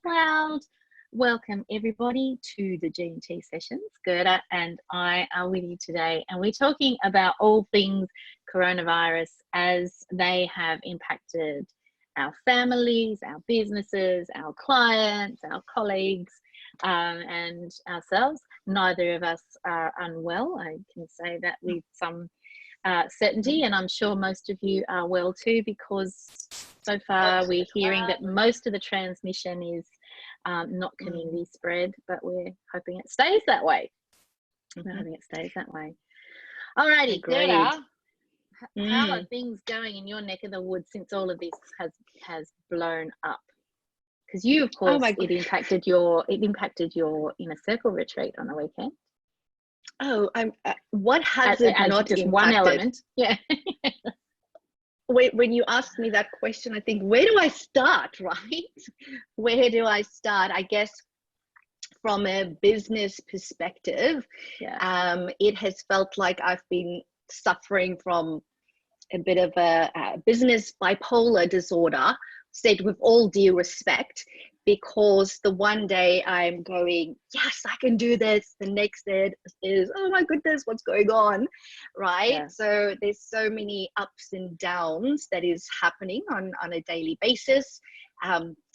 proud welcome everybody to the G&T Sessions. Gerda and I are with you today, and we're talking about all things coronavirus as they have impacted our families, our businesses, our clients, our colleagues, and ourselves. Neither of us are unwell. I can say that with some certainty, and I'm sure most of you are well too, because so far we're hearing that most of the transmission is not community spread, but we're hoping it stays that way. We're hoping it stays that way. Alrighty, Gerda, how are things going in your neck of the woods since all of this has blown up? Because you, of course, it impacted your inner circle retreat on the weekend. Oh, what has it not just impacted? One element, yeah. When you ask me that question, I think, where do I start, right? Where do I start? I guess from a business perspective, it has felt like I've been suffering from a bit of a business bipolar disorder, said with all due respect, because the one day I'm going, yes, I can do this. The next day is, oh my goodness, what's going on, right? Yeah. So there's so many ups and downs that is happening on a daily basis,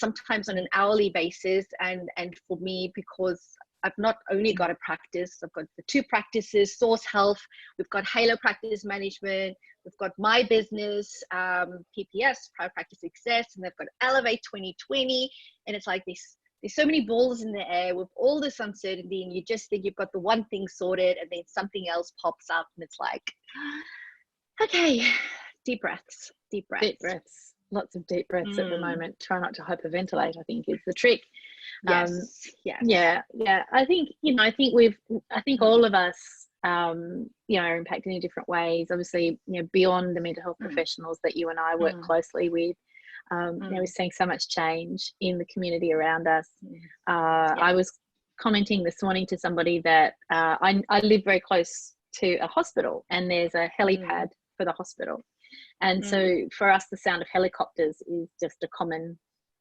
sometimes on an hourly basis. And for me, because I've not only got a practice, I've got the two practices, Source Health, we've got Halo Practice Management, we've got my business, PPS, Private Practice Success, and they've got Elevate 2020. And it's like there's so many balls in the air with all this uncertainty, and you just think you've got the one thing sorted, and then something else pops up, and it's like, okay, deep breaths. Lots of deep breaths at the moment. Try not to hyperventilate, I think, is the trick. Yes. Yeah. I think all of us, are impacted in different ways. Obviously, beyond the mental health professionals that you and I work closely with, we're seeing so much change in the community around us. I was commenting this morning to somebody that I live very close to a hospital, and there's a helipad for the hospital. And so for us, the sound of helicopters is just a common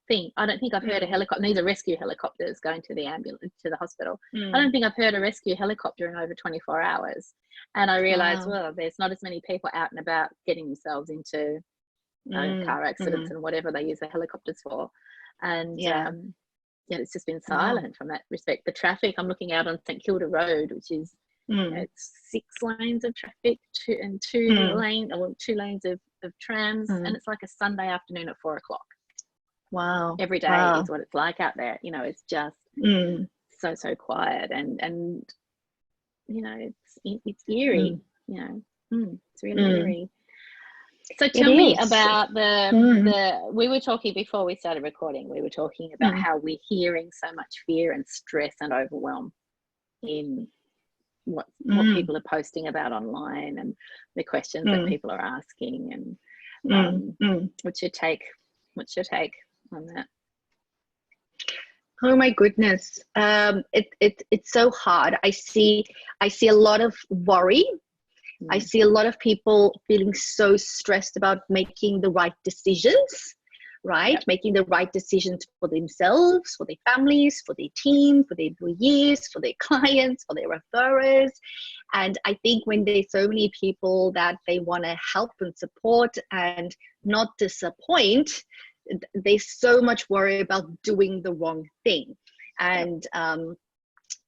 thing. I don't think I've heard a helicopter. These are rescue helicopters going to the ambulance, to the hospital. I don't think I've heard a rescue helicopter in over 24 hours. And I realized, well, there's not as many people out and about getting themselves into car accidents and whatever they use the helicopters for. And it's just been silent from that respect. The traffic, I'm looking out on St Kilda Road, which is it's 6 lanes of traffic, two lanes of trams, and it's like a Sunday afternoon at 4 o'clock. Wow. Every day is what it's like out there. It's just so quiet, and it's eerie. It's really eerie. So tell me about we were talking before we started recording, we were talking about how we're hearing so much fear and stress and overwhelm in what people are posting about online, and the questions that people are asking, and what's your take on that? Oh my goodness, it's so hard. I see a lot of worry. I see a lot of people feeling so stressed about making the right decisions, right? Making the right decisions for themselves, for their families, for their team, for their employees, for their clients, for their referrers. And I think when there's so many people that they want to help and support and not disappoint, there's so much worry about doing the wrong thing. And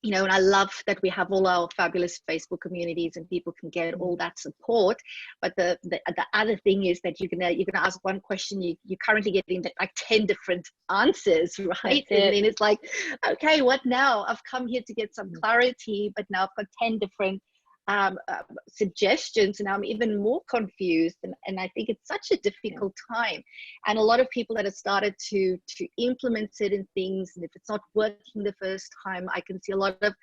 and I love that we have all our fabulous Facebook communities and people can get all that support. But the other thing is that you're gonna ask one question, you're currently getting like 10 different answers, right? And then it's like, okay, what now? I've come here to get some clarity, but now I've got 10 different suggestions, and I'm even more confused, and I think it's such a difficult time. And a lot of people that have started to implement certain things, and if it's not working the first time, I can see a lot of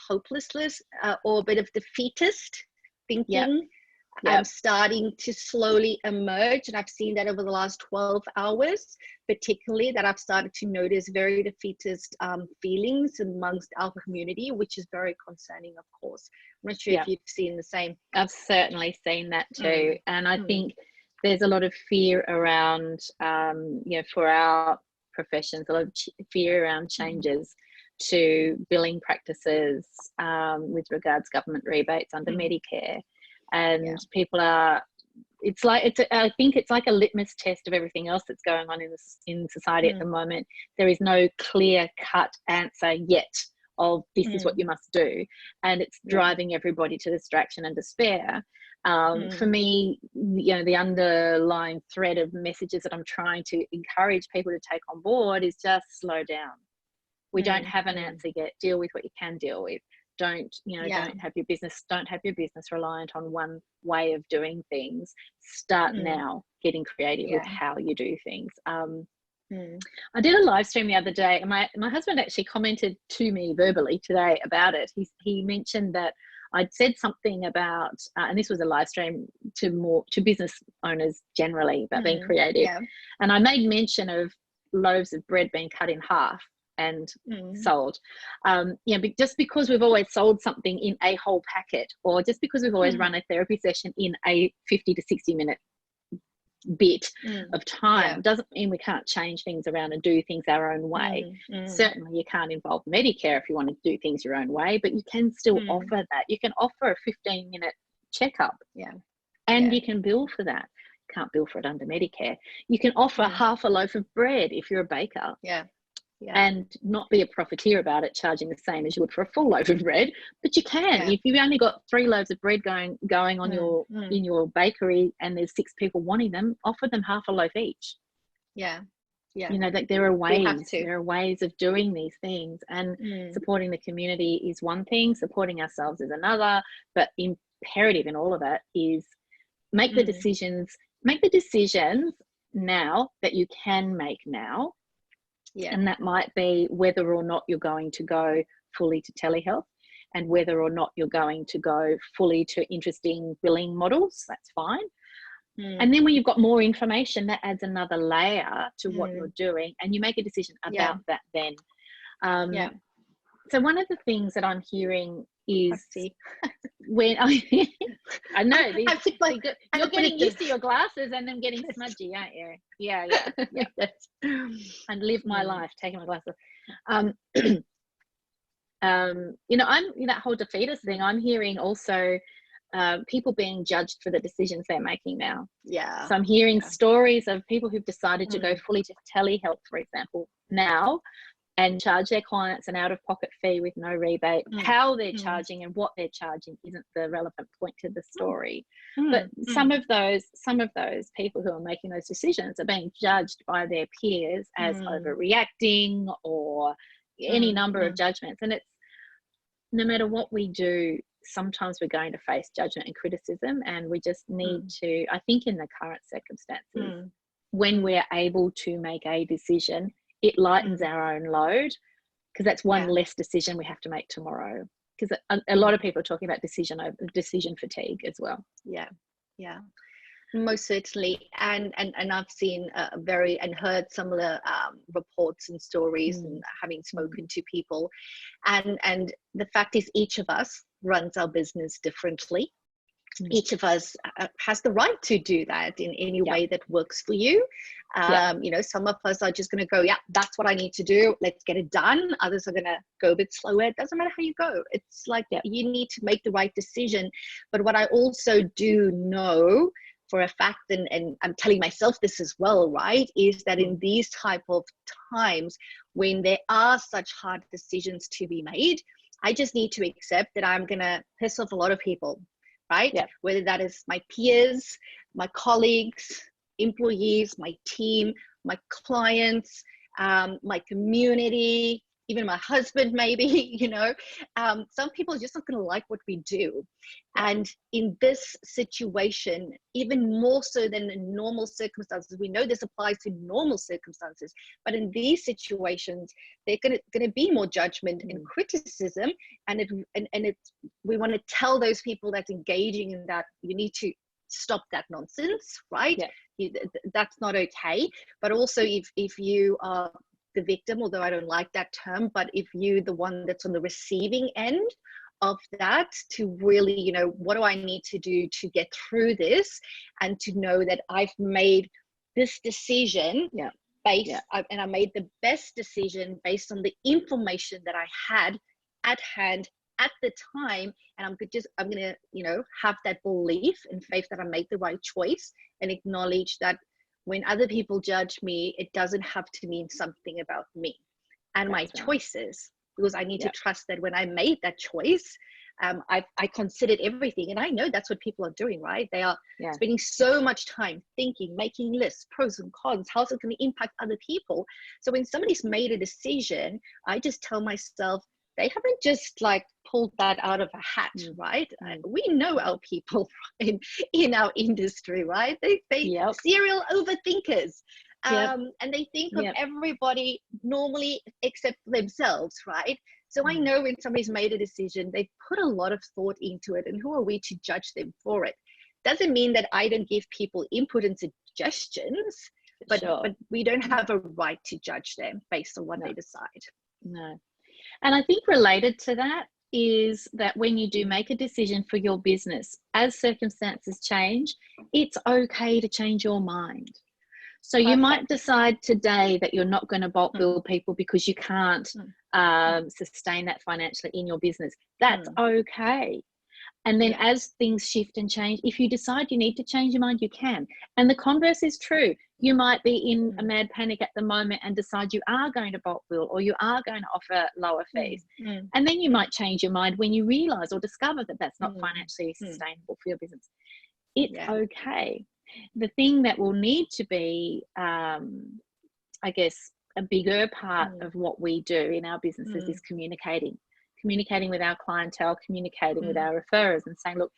hopelessness or a bit of defeatist thinking starting to slowly emerge. And I've seen that over the last 12 hours, particularly, that I've started to notice very defeatist feelings amongst our community, which is very concerning, of course. I'm not sure if you've seen the same. I've certainly seen that too. And I think there's a lot of fear around, for our professions, a lot of fear around changes to billing practices with regards government rebates under Medicare, and people are. I think it's like a litmus test of everything else that's going on in society at the moment. There is no clear-cut answer yet of this is what you must do, and it's driving everybody to distraction and despair. For me, the underlying thread of messages that I'm trying to encourage people to take on board is just slow down. We don't have an answer yet. Deal with what you can deal with. Don't have your business reliant on one way of doing things. Start now getting creative with how you do things. I did a live stream the other day, and my husband actually commented to me verbally today about it. He mentioned that I'd said something about, and this was a live stream to business owners generally, about being creative. And I made mention of loaves of bread being cut in half and sold. But just because we've always sold something in a whole packet, or just because we've always run a therapy session in a 50 to 60 minute bit of time doesn't mean we can't change things around and do things our own way. Certainly you can't involve Medicare if you want to do things your own way, but you can still offer that. You can offer a 15-minute checkup, and you can bill for that. Can't bill for it under Medicare. You can offer half a loaf of bread if you're a baker, and not be a profiteer about it, charging the same as you would for a full loaf of bread. But you can, if you've only got 3 loaves of bread going on in your bakery, and there's 6 people wanting them, offer them half a loaf each. Like there are ways of doing these things, and supporting the community is one thing, supporting ourselves is another, but imperative in all of it is make the decisions now that you can make now. And that might be whether or not you're going to go fully to telehealth, and whether or not you're going to go fully to interesting billing models. That's fine. And then when you've got more information, that adds another layer to what you're doing, and you make a decision about that then. So one of the things that I'm hearing is when I know you're getting used to your glasses and them getting smudgy, aren't you? Yeah. And live my life taking my glasses off. I'm that whole defeatist thing. I'm hearing also people being judged for the decisions they're making now. So I'm hearing stories of people who've decided to go fully to telehealth, for example, now, and charge their clients an out-of-pocket fee with no rebate. How they're charging and what they're charging isn't the relevant point to the story. But some of those people who are making those decisions are being judged by their peers as overreacting, or any number of judgments. And it's, no matter what we do, sometimes we're going to face judgment and criticism, and we just need to, I think in the current circumstances, when we're able to make a decision, it lightens our own load, because that's one less decision we have to make tomorrow. Because a lot of people are talking about decision fatigue as well. Most certainly. And I've seen and heard some of the reports and stories, and having spoken to people, and the fact is, each of us runs our business differently. Each of us has the right to do that in any way that works for you. Some of us are just going to go, that's what I need to do, let's get it done. Others are going to go a bit slower. It doesn't matter how you go. It's like you need to make the right decision. But what I also do know for a fact, and I'm telling myself this as well, right, is that in these type of times when there are such hard decisions to be made, I just need to accept that I'm going to piss off a lot of people. Right? Whether that is my peers, my colleagues, employees, my team, my clients, my community, even my husband, maybe, some people are just not going to like what we do. And in this situation, even more so than in normal circumstances, we know this applies to normal circumstances, but in these situations, they're going to be more judgment and criticism. And we want to tell those people that's engaging in that, you need to stop that nonsense, right? That's not okay. But also if you are the victim, although I don't like that term, but if you the one that's on the receiving end of that, to really, what do I need to do to get through this, and to know that I've made this decision and I made the best decision based on the information that I had at hand at the time. And I'm gonna, have that belief and faith that I made the right choice, and acknowledge that when other people judge me, it doesn't have to mean something about me and my choices, because I need to trust that when I made that choice, I considered everything. And I know that's what people are doing, right? They are spending so much time thinking, making lists, pros and cons, how's it going to impact other people. So when somebody's made a decision, I just tell myself, they haven't just like pulled that out of a hat, right? We know our people in our industry, right? They serial overthinkers. And they think of everybody normally except themselves, right? So I know when somebody's made a decision, they've put a lot of thought into it, and who are we to judge them for it? Doesn't mean that I don't give people input and suggestions, but we don't have a right to judge them based on what they decide. No. And I think related to that is that when you do make a decision for your business, as circumstances change, it's okay to change your mind. So you might decide today that you're not going to bulk bill people because you can't sustain that financially in your business. That's okay. And then as things shift and change, if you decide you need to change your mind, you can. And the converse is true. You might be in a mad panic at the moment and decide you are going to bulk bill, or you are going to offer lower fees. And then you might change your mind when you realize or discover that that's not financially sustainable for your business. It's okay. The thing that will need to be, I guess, a bigger part of what we do in our businesses is communicating with our clientele, communicating with our referrers, and saying, look,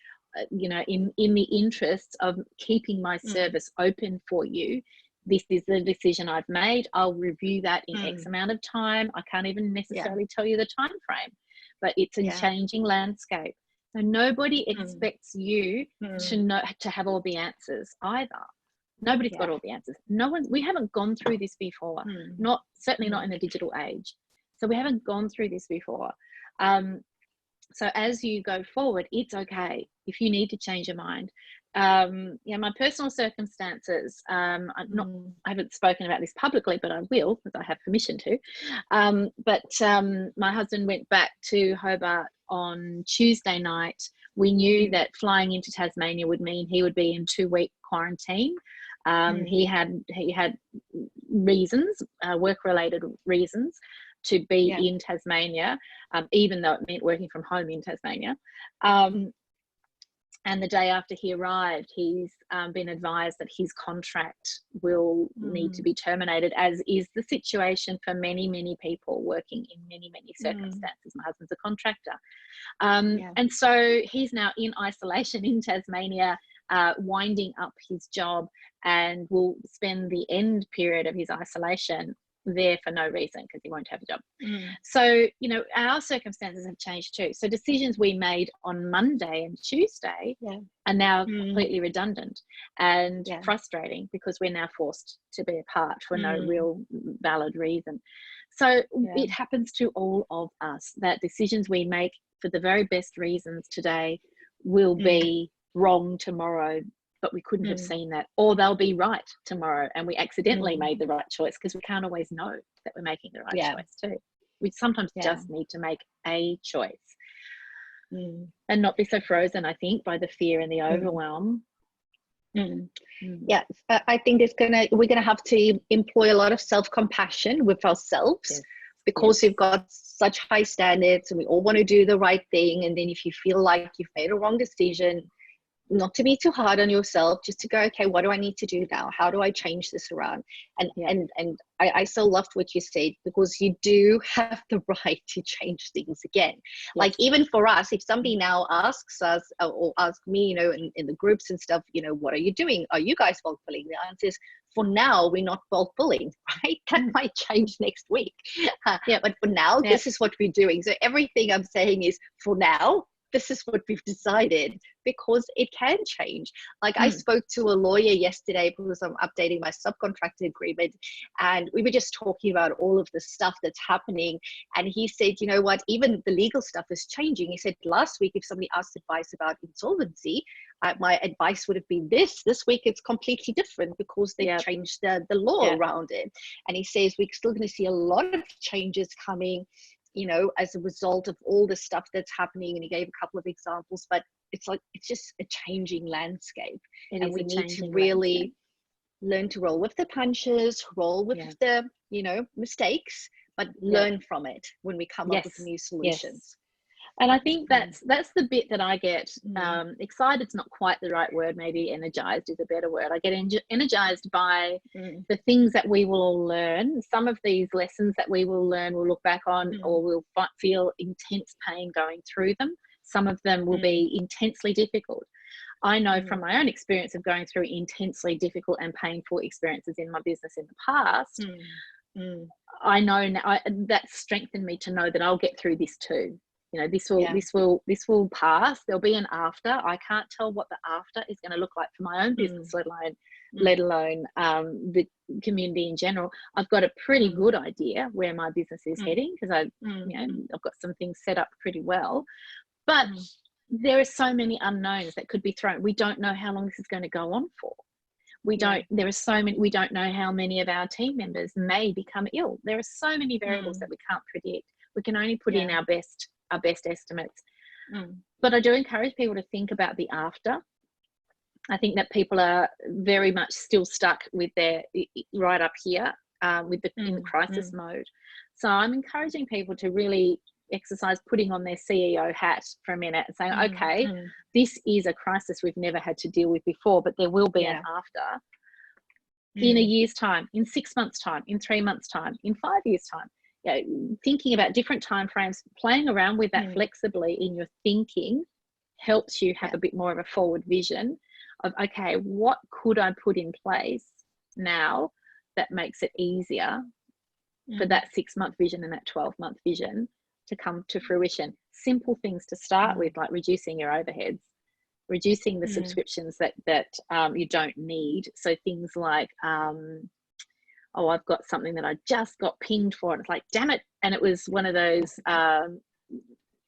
in the interests of keeping my service open for you, this is the decision I've made. I'll review that in X amount of time. I can't even necessarily tell you the time frame, but it's a changing landscape. So nobody expects you to have all the answers either. Nobody's got all the answers. We haven't gone through this before. Certainly not in the digital age. So we haven't gone through this before. So as you go forward, it's okay if you need to change your mind. My personal circumstances, I haven't spoken about this publicly, but I will, because I have permission to. But my husband went back to Hobart on Tuesday night. We knew that flying into Tasmania would mean he would be in 2-week quarantine. He had reasons, work-related reasons, to be in Tasmania, even though it meant working from home in Tasmania. And the day after he arrived, he's been advised that his contract will need to be terminated, as is the situation for many, many people working in many, many circumstances. My husband's a contractor. And so he's now in isolation in Tasmania, winding up his job, and will spend the end period of his isolation there for no reason, because he won't have a job. So our circumstances have changed too. So decisions we made on Monday and Tuesday are now completely redundant and frustrating, because we're now forced to be apart for no real valid reason. So it happens to all of us that decisions we make for the very best reasons today will be wrong tomorrow, but we couldn't have seen that, or they'll be right tomorrow and we accidentally made the right choice, because we can't always know that we're making the right choice too. We sometimes just need to make a choice and not be so frozen, I think, by the fear and the overwhelm. Yeah, I think we're gonna have to employ a lot of self-compassion with ourselves, because we've got such high standards and we all want to do the right thing. And then if you feel like you've made a wrong decision, not to be too hard on yourself, just to go, okay, what do I need to do now? How do I change this around? And I so loved what you said, because you do have the right to change things again. Like, even for us, if somebody now asks us or ask me, in the groups and stuff, what are you doing? Are you guys bulk billing? The answer is, for now, we're not bulk billing, right? That might change next week. But for now, this is what we're doing. So everything I'm saying is, for now, this is what we've decided, because it can change. Like I spoke to a lawyer yesterday because I'm updating my subcontractor agreement, and we were just talking about all of the stuff that's happening. And he said, you know what, even the legal stuff is changing. He said last week, if somebody asked advice about insolvency, my advice would have been this week it's completely different because they've changed the law around it. And he says we're still going to see a lot of changes coming, you know, as a result of all the stuff that's happening. And he gave a couple of examples, but it's just a changing landscape. And we need to really learn to roll with the punches, roll with the, you know, mistakes, but learn from it when we come up with new solutions. And I think that's the bit that I get excited. It's not quite the right word. Maybe energized is a better word. I get energized by the things that we will all learn. Some of these lessons that we will learn, we'll look back on, or we'll feel intense pain going through them. Some of them will be intensely difficult. I know from my own experience of going through intensely difficult and painful experiences in my business in the past, I know now that's strengthened me to know that I'll get through this too. You know, this will pass. There'll be an after. I can't tell what the after is going to look like for my own business, let alone the community in general. I've got a pretty good idea where my business is heading, because I've got some things set up pretty well. But there are so many unknowns that could be thrown. We don't know how long this is going to go on for. There are so many. We don't know how many of our team members may become ill. There are so many variables that we can't predict. We can only put in our best estimates. But I do encourage people to think about the after. I think that people are very much still stuck with their right up here in the crisis mode. So I'm encouraging people to really exercise putting on their CEO hat for a minute and saying, okay, this is a crisis we've never had to deal with before, but there will be an after in a year's time, in 6 months' time, in 3 months' time, in 5 years' time. Thinking about different time frames, playing around with that flexibly in your thinking helps you have a bit more of a forward vision of, okay, what could I put in place now that makes it easier for that 6-month vision and that 12-month vision to come to fruition. Simple things to start with, like reducing your overheads, reducing the subscriptions that you don't need. So things like oh, I've got something that I just got pinged for, and it's like, damn it. And it was one of those, was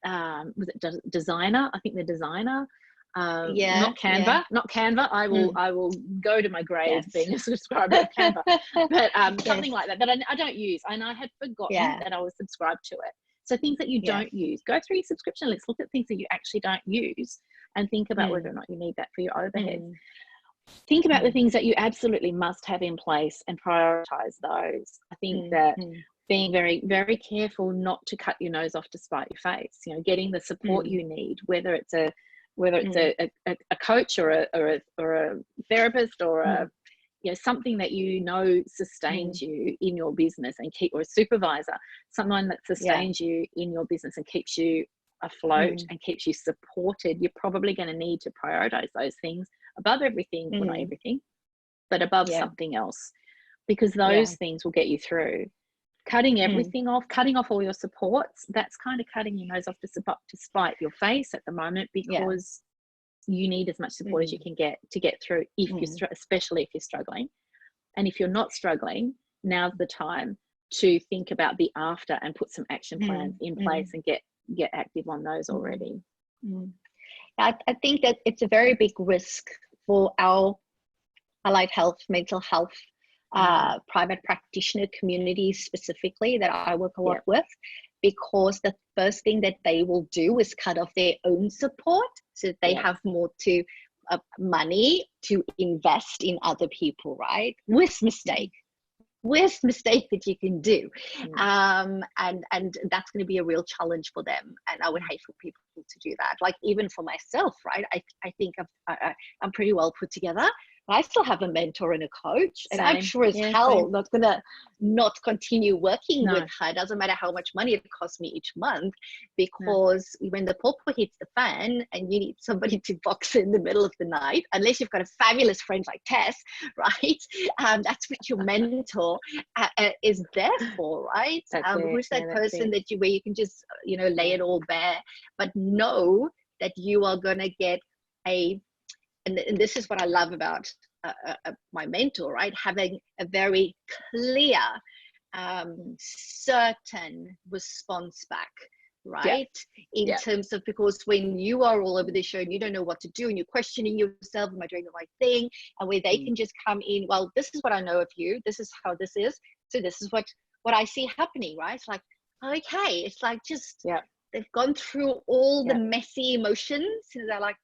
it Designer? I think the Designer, not Canva. I will go to my grave being a subscriber of Canva, but something like that I don't use. And I had forgotten that I was subscribed to it. So things that you don't use, go through your subscription list, look at things that you actually don't use, and think about whether or not you need that for your overheads. Think about the things that you absolutely must have in place and prioritize those. I think that being very, very careful not to cut your nose off to spite your face, you know, getting the support you need, whether it's a coach or a therapist or a, you know, something that you know sustains you in your business and or a supervisor, someone that sustains you in your business and keeps you afloat and keeps you supported. You're probably going to need to prioritize those things above everything, well, not everything, but above something else, because those things will get you through. Cutting everything off, cutting off all your supports, that's kind of cutting your nose off to spite your face at the moment, because you need as much support as you can get to get through, if you're especially if you're struggling. And if you're not struggling, now's the time to think about the after and put some action plans in place and get active on those already. I think that it's a very big risk for our allied health, mental health, private practitioner communities specifically that I work a lot with, because the first thing that they will do is cut off their own support so that they have more money to invest in other people, right? With mistake that you can do. And that's going to be a real challenge for them. And I would hate for people to do that. Like, even for myself, right? I think I'm pretty well put together. I still have a mentor and a coach, and I'm sure as hell not gonna not continue working with her. It doesn't matter how much money it costs me each month, because when the pulpo hits the fan and you need somebody to box in the middle of the night, unless you've got a fabulous friend like Tess, right? That's what your mentor is there for, right? Who's that person that where you can just, you know, lay it all bare, but know that you are going to get and this is what I love about my mentor, right? Having a very clear, certain response back, right? In terms of, because when you are all over the show and you don't know what to do and you're questioning yourself, am I doing the right thing? And where they can just come in, well, this is what I know of you, this is how this is, so this is what I see happening, right? It's like, okay, it's like just they've gone through all the messy emotions, and they're like,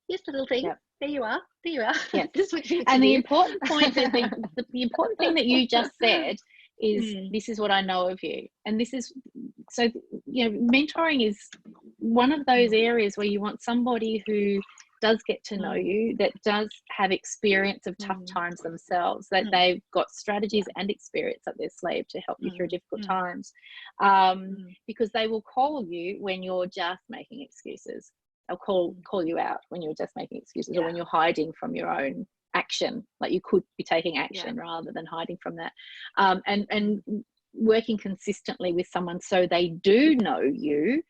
here's the little thing, there you are. This is what you need to do. The important point is the important thing that you just said is this is what I know of you. And this is, so, you know, mentoring is one of those areas where you want somebody who does get to know you, that does have experience of tough times themselves, that they've got strategies and experience up their sleeve to help you through difficult times, because they will call you when you're just making excuses. They'll call you out when you're just making excuses, or when you're hiding from your own action, like you could be taking action rather than hiding from that. And working consistently with someone so they do know you,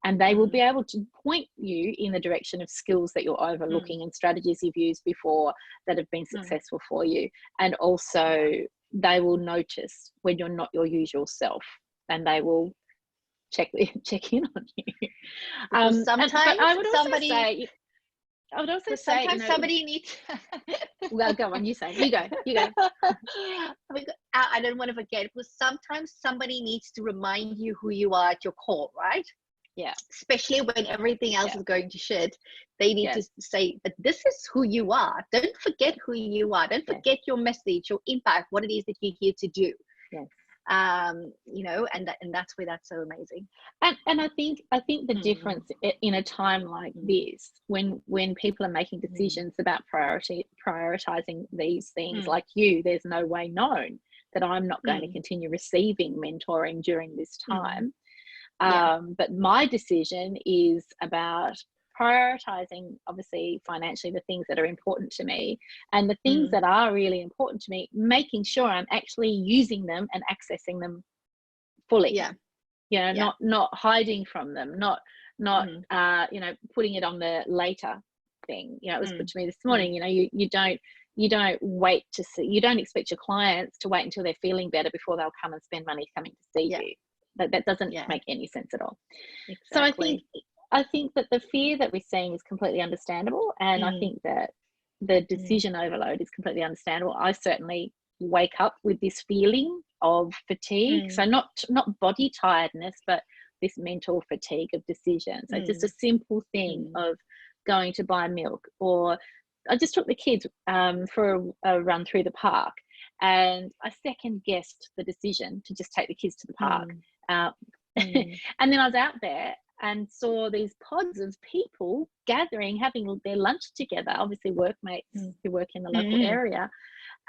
and they will be able to point you in the direction of skills that you're overlooking and strategies you've used before that have been successful for you. And also they will notice when you're not your usual self, and they will check in on you. Sometimes I would also somebody say, sometimes somebody needs well, go on, you say, you go I don't want to forget, because sometimes somebody needs to remind you who you are at your core, right? Especially when everything else is going to shit, they need to say, but this is who you are, don't forget who you are, don't forget your message, your impact, what it is that you're here to do. You know, and that's where that's so amazing. And I think the difference in a time like this, when people are making decisions about prioritizing these things, like there's no way known that I'm not going to continue receiving mentoring during this time. But my decision is about prioritizing, obviously financially, the things that are important to me, and the things that are really important to me, making sure I'm actually using them and accessing them fully. You know, not hiding from them, not you know, putting it on the later thing. You know, it was put to me this morning, you know, you don't wait to see, you don't expect your clients to wait until they're feeling better before they'll come and spend money coming to see you. That doesn't make any sense at all. So I think that the fear that we're seeing is completely understandable, and I think that the decision overload is completely understandable. I certainly wake up with this feeling of fatigue, so not body tiredness, but this mental fatigue of decisions. So just a simple thing of going to buy milk, or I just took the kids for a run through the park, and I second guessed the decision to just take the kids to the park. And then I was out there and saw these pods of people gathering, having their lunch together, obviously workmates who work in the local area.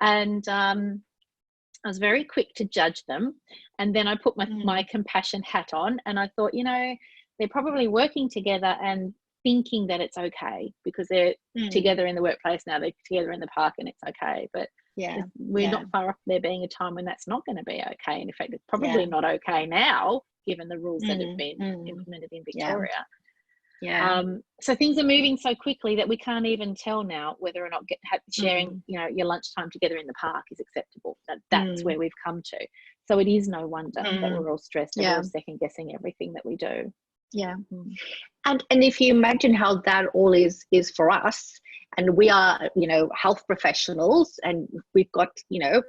And I was very quick to judge them. And then I put my compassion hat on, and I thought, you know, they're probably working together and thinking that it's okay because they're together in the workplace now, they're together in the park, and it's okay. But we're not far off there being a time when that's not going to be okay. And in fact, it's probably not okay now, given the rules that have been implemented in Victoria. So things are moving so quickly that we can't even tell now whether or not sharing you know, your lunchtime together in the park is acceptable. That's where we've come to. So it is no wonder that we're all stressed and we're all second guessing everything that we do. And if you imagine how that all is for us, and we are, you know, health professionals, and we've got, you know,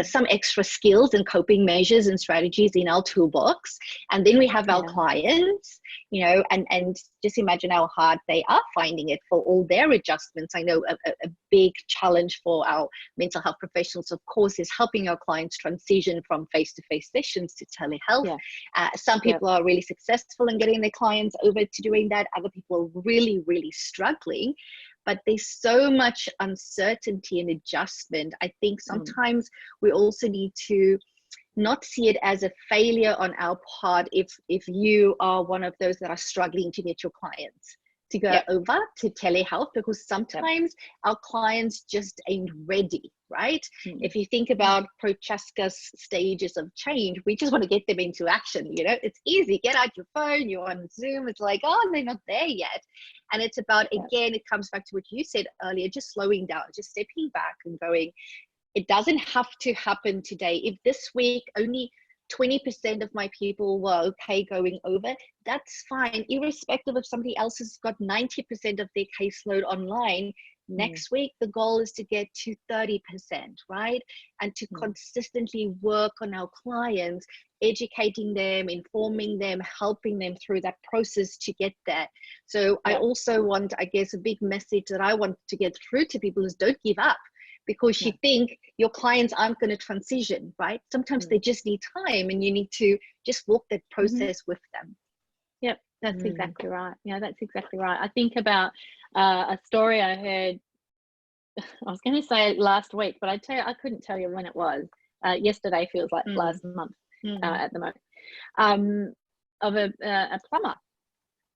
some extra skills and coping measures and strategies in our toolbox, and then we have our clients, you know, and just imagine how hard they are finding it for all their adjustments. I know a big challenge for our mental health professionals, of course, is helping our clients transition from face-to-face sessions to telehealth. Some people are really successful in getting their clients over to doing that. Other people are really, really struggling. But there's so much uncertainty and adjustment. I think sometimes we also need to not see it as a failure on our part if you are one of those that are struggling to get your clients to go over to telehealth, because sometimes our clients just ain't ready, right? If you think about Prochaska's stages of change, we just want to get them into action. You know, it's easy. Get out your phone, you're on Zoom. It's like, oh, they're not there yet. And it's about, again, it comes back to what you said earlier, just slowing down, just stepping back and going, it doesn't have to happen today. If this week only 20% of my people were okay going over, that's fine. Irrespective of somebody else has got 90% of their caseload online, next week the goal is to get to 30%, right? And to consistently work on our clients, educating them, informing them, helping them through that process to get there. So I also want, I guess, a big message that I want to get through to people is don't give up. Because you think your clients aren't going to transition, right? Sometimes they just need time, and you need to just walk that process with them. Yep, that's exactly right. Yeah, that's exactly right. I think about a story I heard, I was going to say last week, but I couldn't tell you when it was. Yesterday feels like last month at the moment, of a plumber,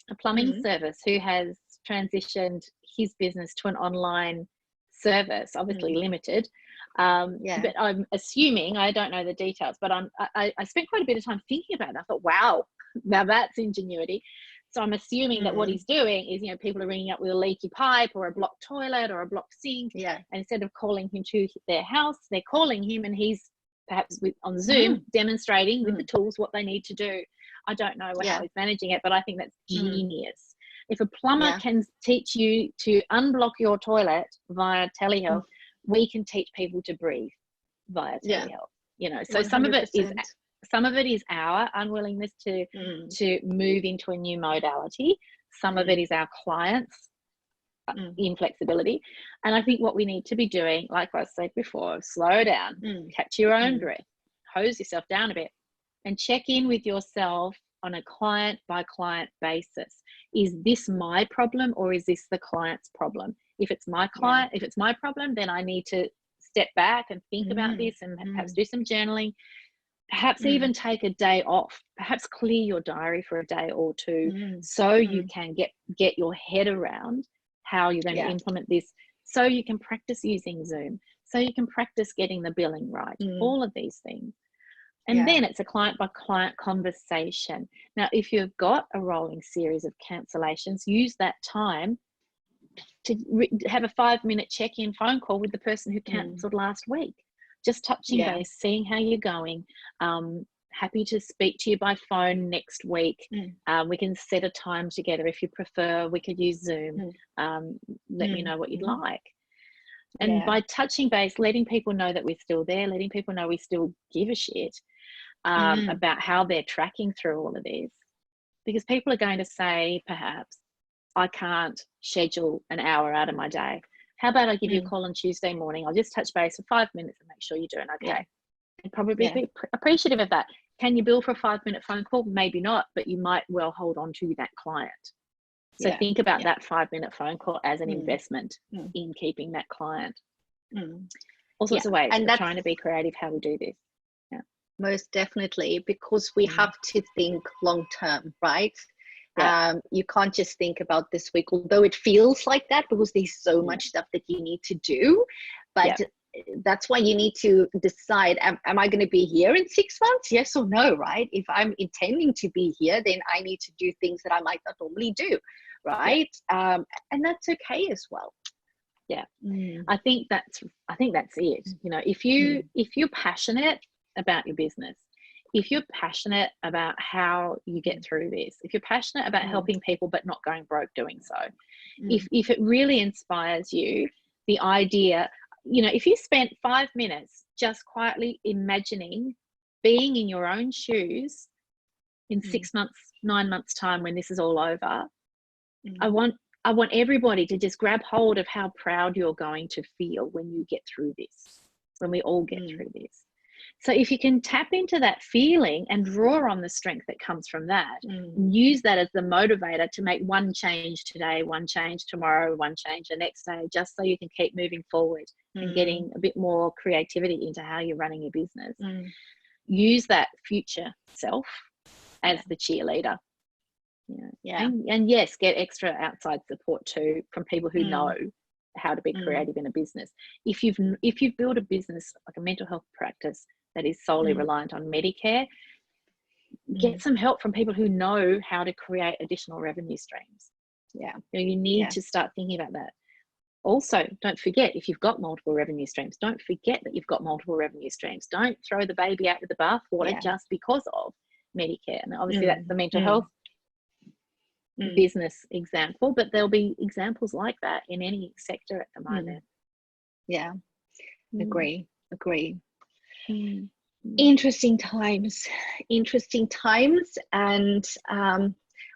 a plumbing service who has transitioned his business to an online service, obviously limited, but I'm assuming, I don't know the details, but I spent quite a bit of time thinking about it. I thought, wow, now that's ingenuity. So I'm assuming that what he's doing is, you know, people are ringing up with a leaky pipe or a blocked toilet or a blocked sink, and instead of calling him to their house, they're calling him, and he's perhaps on Zoom demonstrating with the tools what they need to do. I don't know how he's managing it, but I think that's genius. If a plumber can teach you to unblock your toilet via telehealth, we can teach people to breathe via telehealth. You know, so 100%. Some of it is our unwillingness to move into a new modality. Some of it is our clients' inflexibility. And I think what we need to be doing, like I said before, slow down, catch your own breath, hose yourself down a bit, and check in with yourself on a client by client basis. Is this my problem, or is this the client's problem? If it's my client, if it's my problem, then I need to step back and think about this, and perhaps do some journaling, perhaps even take a day off, perhaps clear your diary for a day or two, so you can get your head around how you're going to implement this, so you can practice using Zoom, so you can practice getting the billing right, all of these things. And then it's a client by client conversation. Now, if you've got a rolling series of cancellations, use that time to have a 5-minute check-in phone call with the person who cancelled last week. Just touching base, seeing how you're going. Happy to speak to you by phone next week. We can set a time together if you prefer. We could use Zoom. Let me know what you'd like. And by touching base, letting people know that we're still there, letting people know we still give a shit about how they're tracking through all of this. Because people are going to say, perhaps, I can't schedule an hour out of my day. How about I give you a call on Tuesday morning? I'll just touch base for 5 minutes and make sure you're doing okay. And probably be appreciative of that. Can you bill for a 5-minute phone call? Maybe not, but you might well hold on to that client. So think about that 5-minute phone call as an investment in keeping that client. All sorts of ways. And we're trying to be creative how we do this. Most definitely, because we have to think long term, right? You can't just think about this week, although it feels like that, because there's so much stuff that you need to do. But that's why you need to decide, am I going to be here in 6 months? Yes or no, right? If I'm intending to be here, then I need to do things that I might not normally do, right? And that's okay as well. I think that's it. You know, if you're passionate about your business, if you're passionate about how you get through this, if you're passionate about helping people but not going broke doing so, if it really inspires you, the idea, you know, if you spent 5 minutes just quietly imagining being in your own shoes in 6 months, 9 months time when this is all over, I want everybody to just grab hold of how proud you're going to feel when you get through this, when we all get through this. So if you can tap into that feeling and draw on the strength that comes from that, and use that as the motivator to make one change today, one change tomorrow, one change the next day, just so you can keep moving forward and getting a bit more creativity into how you're running your business. Use that future self as the cheerleader. And yes, get extra outside support too from people who know how to be creative in a business. If you've built a business like a mental health practice that is solely reliant on Medicare, get some help from people who know how to create additional revenue streams. You need to start thinking about that. Also, don't forget, if you've got multiple revenue streams, don't forget that you've got multiple revenue streams. Don't throw the baby out with the bathwater just because of Medicare. And obviously that's the mental health business example, but there'll be examples like that in any sector at the moment. Agree. Interesting times. And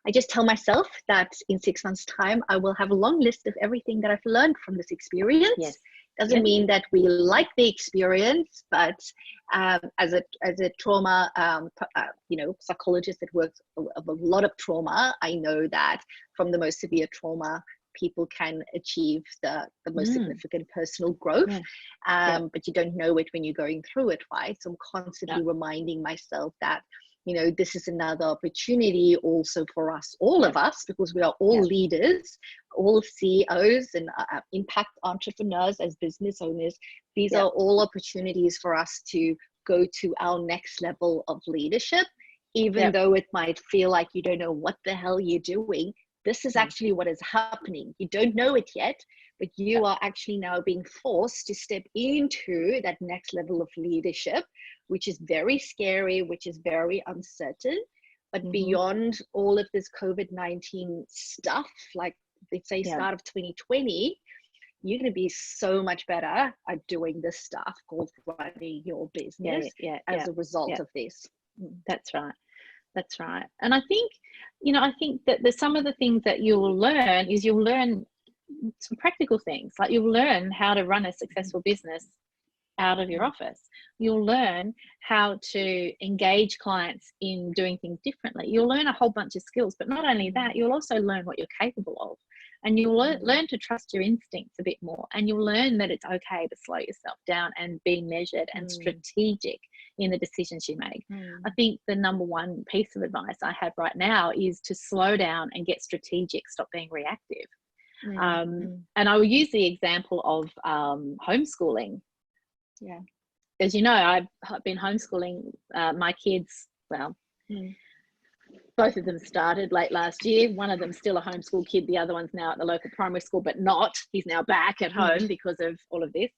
I just tell myself that in 6 months' time I will have a long list of everything that I've learned from this experience. Doesn't mean that we like the experience, but as a trauma psychologist that works with a lot of trauma, I know that from the most severe trauma, people can achieve the most significant personal growth, but you don't know it when you're going through it, right? So I'm constantly reminding myself that, this is another opportunity also for us, all of us, because we are all leaders, all CEOs and impact entrepreneurs as business owners. These are all opportunities for us to go to our next level of leadership, even though it might feel like you don't know what the hell you're doing. This is actually what is happening. You don't know it yet, but you are actually now being forced to step into that next level of leadership, which is very scary, which is very uncertain. But beyond all of this COVID-19 stuff, like let's say start of 2020, you're going to be so much better at doing this stuff called running your business as a result of this. That's right. And I think, that some of the things that you'll learn some practical things, like you'll learn how to run a successful business out of your office. You'll learn how to engage clients in doing things differently. You'll learn a whole bunch of skills, but not only that, you'll also learn what you're capable of. And you'll learn to trust your instincts a bit more. And you'll learn that it's okay to slow yourself down and be measured and strategic in the decisions you make. I think the number one piece of advice I have right now is to slow down and get strategic, stop being reactive. And I will use the example of homeschooling. As you know, I've been homeschooling my kids, both of them started late last year. One of them's still a homeschool kid. The other one's now at the local primary school, but not. He's now back at home because of all of this.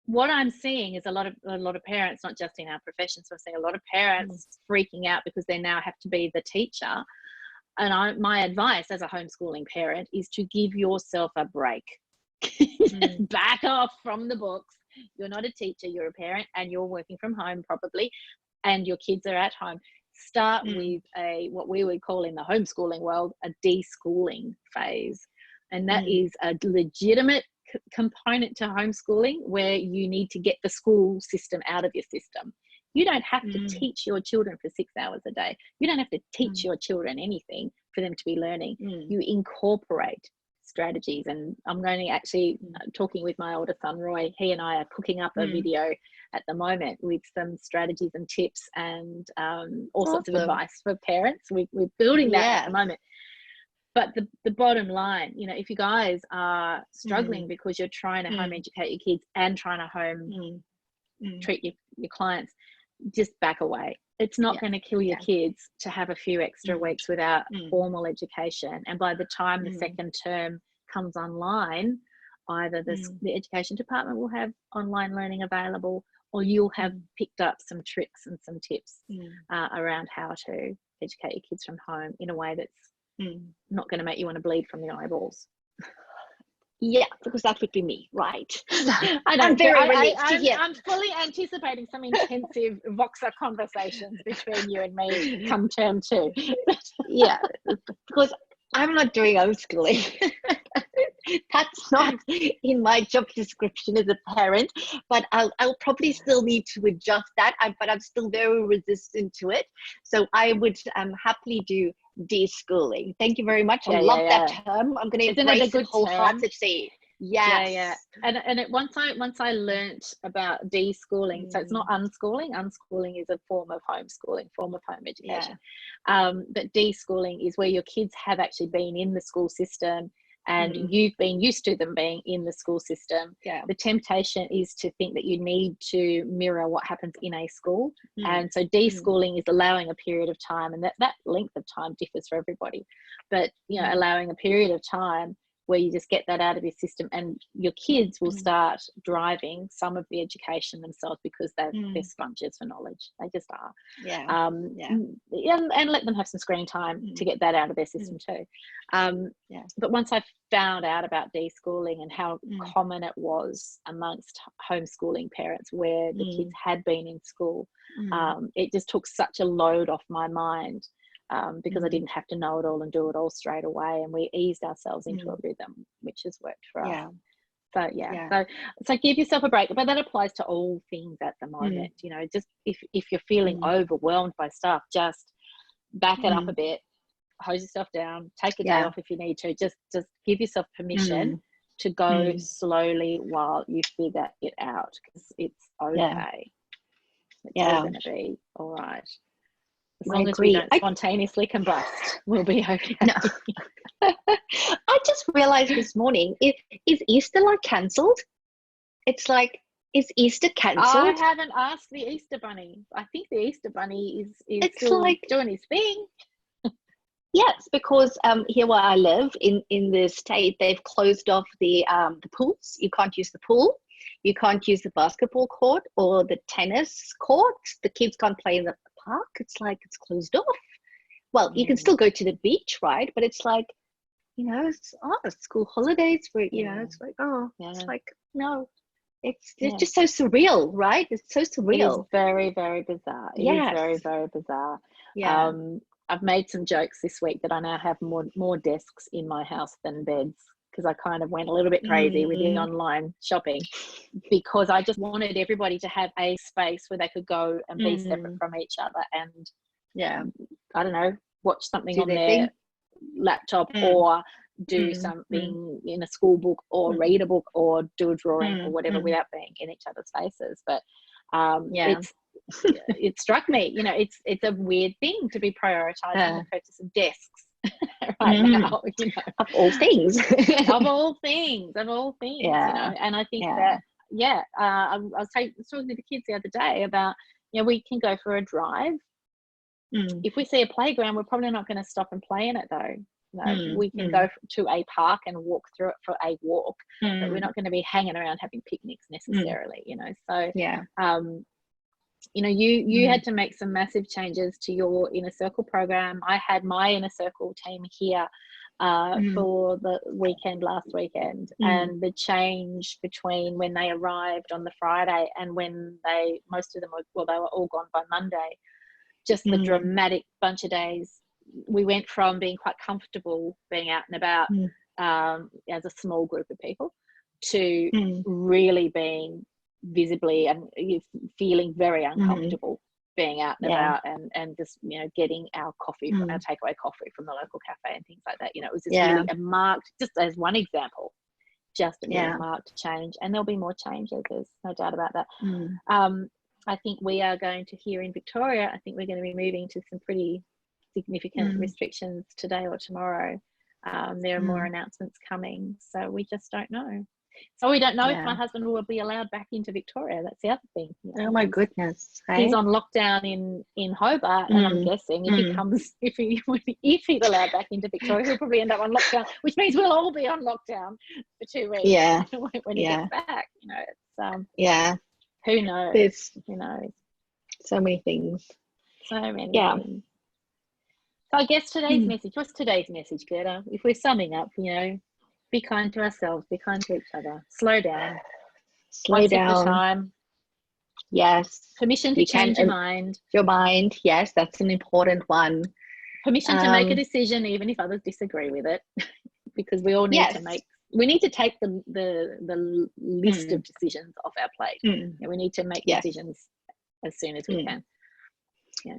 What I'm seeing is a lot of parents, not just in our professions, I'm seeing a lot of parents freaking out because they now have to be the teacher. And my advice as a homeschooling parent is to give yourself a break. Back off from the books. You're not a teacher, you're a parent, and you're working from home probably, and your kids are at home. Start with what we would call in the homeschooling world a deschooling phase, and that is a legitimate component to homeschooling where you need to get the school system out of your system. You don't have to teach your children for 6 hours a day. You don't have to teach your children anything for them to be learning. You incorporate strategies, and I'm going to actually talking with my older son Roy. He and I are cooking up a video at the moment with some strategies and tips and all sorts of advice for parents. We're building that at the moment. But the bottom line, if you guys are struggling because you're trying to home educate your kids and trying to home treat your clients, just back away. It's not going to kill your kids to have a few extra weeks without formal education. And by the time the second term comes online, either the education department will have online learning available, or you'll have picked up some tricks and some tips around how to educate your kids from home in a way that's not going to make you want to bleed from the eyeballs. Yeah, because that would be me, right? I'm very relieved to hear. I'm fully anticipating some intensive Voxer conversations between you and me come term 2. Yeah, because I'm not doing homeschooling. That's not in my job description as a parent, but I'll probably still need to adjust that. But I'm still very resistant to it. So I would happily do deschooling. Thank you very much. I love that term. I'm going to embrace it wholeheartedly. Yes. Yeah. And once I learnt about deschooling, so it's not unschooling. Unschooling is a form of homeschooling, form of home education. But deschooling is where your kids have actually been in the school system, and you've been used to them being in the school system. The temptation is to think that you need to mirror what happens in a school. And so deschooling is allowing a period of time, and that length of time differs for everybody, but allowing a period of time where you just get that out of your system, and your kids will start driving some of the education themselves, because they're sponges for knowledge. They just are. And let them have some screen time to get that out of their system too. But once I found out about deschooling and how common it was amongst homeschooling parents where the kids had been in school, it just took such a load off my mind. Because I didn't have to know it all and do it all straight away, and we eased ourselves into a rhythm, which has worked for us. So give yourself a break, but that applies to all things at the moment. Just if you're feeling overwhelmed by stuff, just back it up a bit, hose yourself down, take a day off if you need to. Just give yourself permission to go slowly while you figure it out, because it's okay. It's all going to be all right. As long as we don't spontaneously combust, we'll be okay. No. I just realized this morning, is Easter like cancelled? It's like, is Easter cancelled? I haven't asked the Easter Bunny. I think the Easter Bunny is still like doing his thing. Yes, because here where I live in the state, they've closed off the pools. You can't use the pool. You can't use the basketball court or the tennis court. The kids can't play in the park. It's like it's closed off. Well, you can still go to the beach, right? But it's like, it's school holidays for it's like, it's like, no, it's just so surreal, right? It's so surreal. It is very, very bizarre. It is very, very bizarre. I've made some jokes this week that I now have more desks in my house than beds, because I kind of went a little bit crazy with the online shopping, because I just wanted everybody to have a space where they could go and be separate from each other, and I don't know, watch something on their laptop, or do something in a school book, or read a book, or do a drawing or whatever, without being in each other's faces. But it struck me, it's a weird thing to be prioritizing the purchase of desks right now, of all things. of all things, and I think that I was talking to the kids the other day about, we can go for a drive. If we see a playground, we're probably not going to stop and play in it, though. We can go to a park and walk through it for a walk, but we're not going to be hanging around having picnics necessarily. So you had to make some massive changes to your inner circle program. I had my inner circle team here for the weekend last weekend, and the change between when they arrived on the Friday and when most of them were they were all gone by Monday, just the dramatic bunch of days. We went from being quite comfortable being out and about as a small group of people to really being visibly and feeling very uncomfortable being out and about, and just getting our coffee, our takeaway coffee from the local cafe and things like that. It was just really a marked, just as one example, just a really marked change, and there'll be more changes, there's no doubt about that. I think we are going to, here in Victoria, I think we're going to be moving to some pretty significant restrictions today or tomorrow. There are more announcements coming, so we just don't know. So we don't know if my husband will be allowed back into Victoria. That's the other thing. Oh my goodness! He's on lockdown in Hobart, and I'm guessing if he's allowed back into Victoria, he'll probably end up on lockdown, which means we'll all be on lockdown for 2 weeks. Yeah. when he gets back, it's who knows? There's so many things. So many things. So I guess today's message. What's today's message, Gerda? If we're summing up, be kind to ourselves, be kind to each other. Slow down. Slow down. One step at a time. Yes. Permission to change your mind. Your mind, yes, that's an important one. Permission to make a decision, even if others disagree with it, because we all need to make. We need to take the list of decisions off our plate. And we need to make decisions as soon as we can.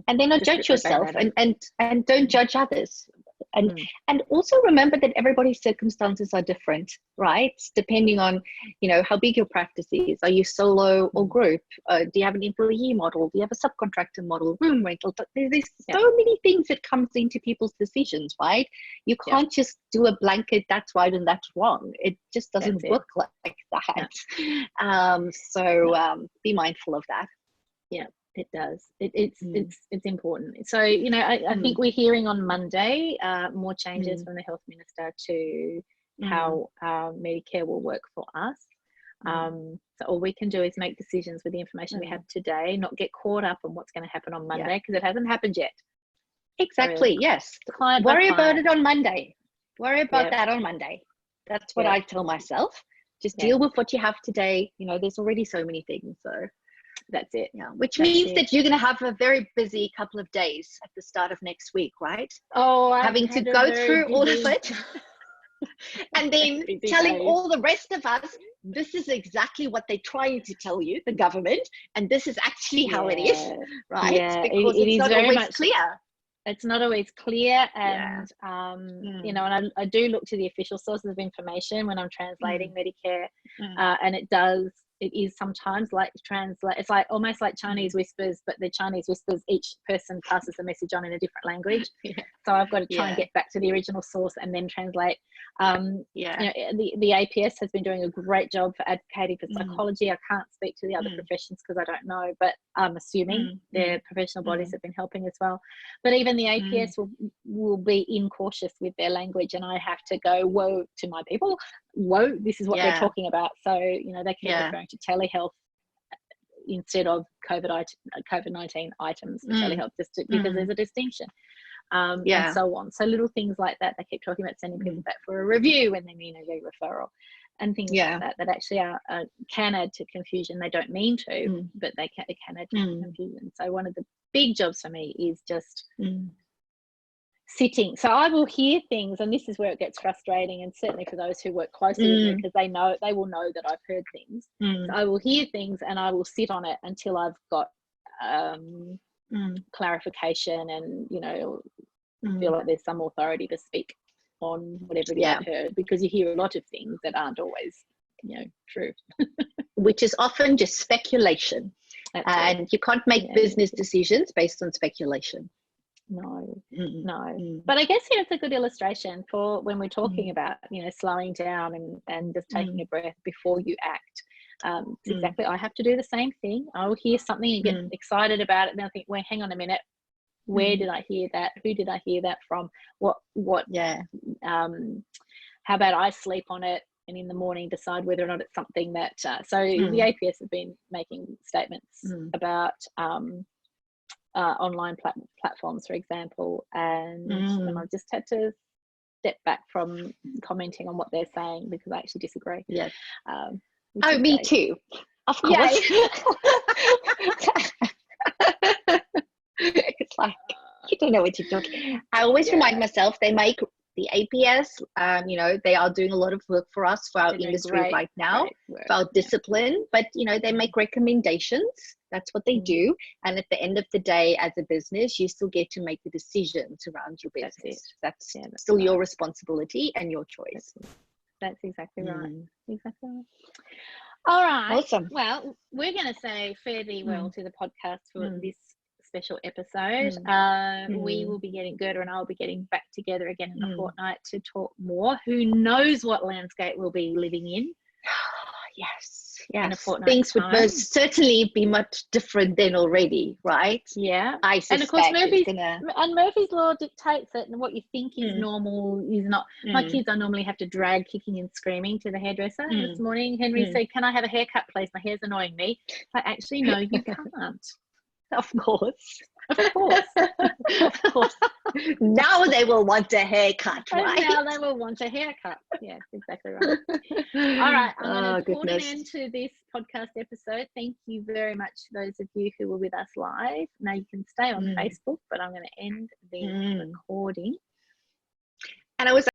And then not judge yourself, and don't judge others. And also remember that everybody's circumstances are different, right? Depending on, you know, how big your practice is. Are you solo or group? Do you have an employee model? Do you have a subcontractor model, room rental? There's so many things that comes into people's decisions, right? You can't just do a blanket, that's right and that's wrong. It just doesn't work like that. Be mindful of that. Yeah, it does. It's important. So, you know, I think we're hearing on Monday more changes from the health minister to how Medicare will work for us. So all we can do is make decisions with the information we have today, not get caught up on what's going to happen on Monday, because it hasn't happened yet. Exactly. So, yes. Client Worry about it on Monday. Worry about that on Monday. That's what I tell myself. Just deal with what you have today. You know, there's already so many things. So that's it. Yeah. Which means that you're going to have a very busy couple of days at the start of next week, right? Oh, having to go through all of it. And then telling all the rest of us, this is exactly what they're trying to tell you, the government, and this is actually how it is, right? Yeah, because it it's is not very always much clear. It's not always clear, and you know, and I do look to the official sources of information when I'm translating Medicare, and it is sometimes like it's like almost like Chinese whispers, but the Chinese whispers, each person passes the message on in a different language. So I've got to try and get back to the original source and then translate. You know, the APS has been doing a great job for advocating for psychology. I can't speak to the other professions because I don't know, but I'm assuming their professional bodies have been helping as well. But even the APS will be incautious with their language, and I have to go, whoa, to my people, whoa, this is what they're talking about. So, you know, they keep referring to telehealth instead of COVID-19 items for telehealth, just because there's a distinction. And so on. So little things like that, they keep talking about sending people back for a review when they mean a referral, and things like that actually can add to confusion. They don't mean to, but it can add to confusion. So one of the big jobs for me is just sitting. So I will hear things, and this is where it gets frustrating, and certainly for those who work closely with me, because they will know that I've heard things. So I will hear things and I will sit on it until I've got clarification, and, you know, feel like there's some authority to speak on whatever it is I've heard, because you hear a lot of things that aren't always, you know, true. Which is often just speculation. And you can't make business decisions based on speculation. No. But I guess it's a good illustration for when we're talking about, you know, slowing down and just taking a breath before you act. It's exactly, I have to do the same thing. I'll hear something and get excited about it, and I'll think, well, hang on a minute, where did I hear that? Who did I hear that from? What how about I sleep on it, and in the morning decide whether or not it's something that so the APS have been making statements about online platforms, for example, and I've just had to step back from commenting on what they're saying, because I actually disagree. Me too, of course. It's like, you don't know what you're talking. I always remind myself, they make the APS, you know, they are doing a lot of work for us, for our industry right now, for our discipline, but, you know, they make recommendations. That's what they do. And at the end of the day, as a business, you still get to make the decisions around your business. That's still your responsibility and your choice. That's exactly right. Exactly right. All right. Awesome. Well, we're going to say fare thee well to the podcast for this special episode. We will be Gerda and I will be getting back together again in a fortnight to talk more. Who knows what landscape we'll be living in? Yes. In a fortnight things would most certainly be much different than already, right? I suspect. And of course Murphy's law dictates it, and what you think is normal is not. My kids, I normally have to drag kicking and screaming to the hairdresser. This morning Henry said, "Can I have a haircut, please? My hair's annoying me." But actually, no, you can't. Of course. Now they will want a haircut, right? Now they will want a haircut. Yes, exactly right. All right, I'm going to put an end to this podcast episode. Thank you very much, those of you who were with us live. Now you can stay on Facebook, but I'm going to end the recording. And I was